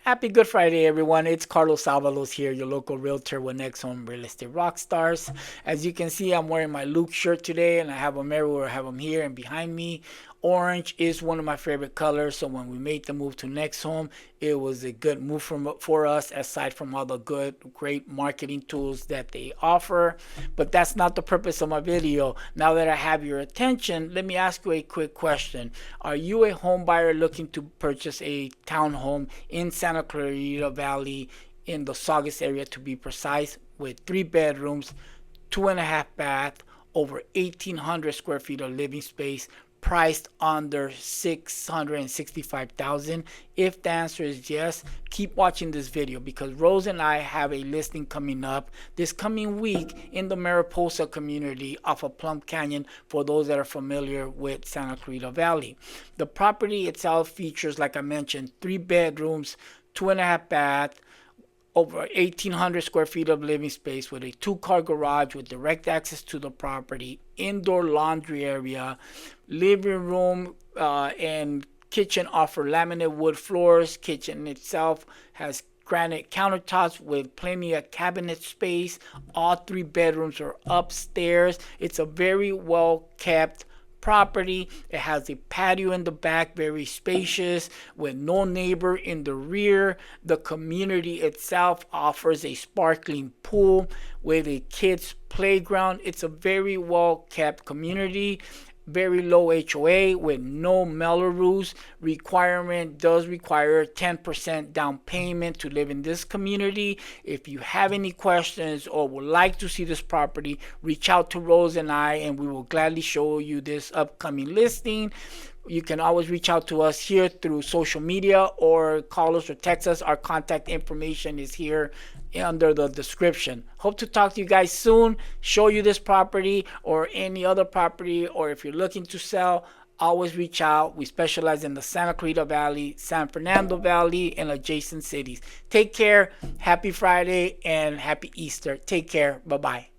Happy Good Friday, everyone. It's Carlos Avalos here, your local realtor with NextHome Real Estate Rockstars. As you can see, I'm wearing my Luke shirt today, and I have a mirror. I have them here and behind me. Orange is one of my favorite colors, so when we made the move to NextHome, it was a good move for us, aside from all the great marketing tools that they offer. But that's not the purpose of my video. Now that I have your attention, let me ask you a quick question. Are you a home buyer looking to purchase a townhome in Santa Clarita Valley, in the Saugus area to be precise, with 3 bedrooms, 2.5 bath, over 1,800 square feet of living space, priced under 665,000? If the answer is yes, keep watching this video, because Rose and I have a listing coming up this coming week in the Mariposa community off of Plum Canyon, for those that are familiar with Santa Clarita Valley. The property itself features, like I mentioned, 3 bedrooms, 2.5 bath, over 1,800 square feet of living space, with a 2-car garage with direct access to the property, indoor laundry area, living room and kitchen offer laminate wood floors. Kitchen itself has granite countertops with plenty of cabinet space. All 3 bedrooms are upstairs. It's a very well kept property. It has a patio in the back, very spacious, with no neighbor in the rear. The community itself offers a sparkling pool with a kids playground. It's a very well kept community. Very low HOA with no Mello Roos requirement. Does require 10% down payment to live in this community. If you have any questions or would like to see this property, reach out to Rose and I, and we will gladly show you this upcoming listing. You can always reach out to us here through social media, or call us or text us. Our contact information is here under the description. Hope to talk to you guys soon, show you this property or any other property, or if you're looking to sell, always reach out. We specialize in the Santa Clarita Valley, San Fernando Valley, and adjacent cities. Take care. Happy Friday and happy Easter. Take care. Bye-bye.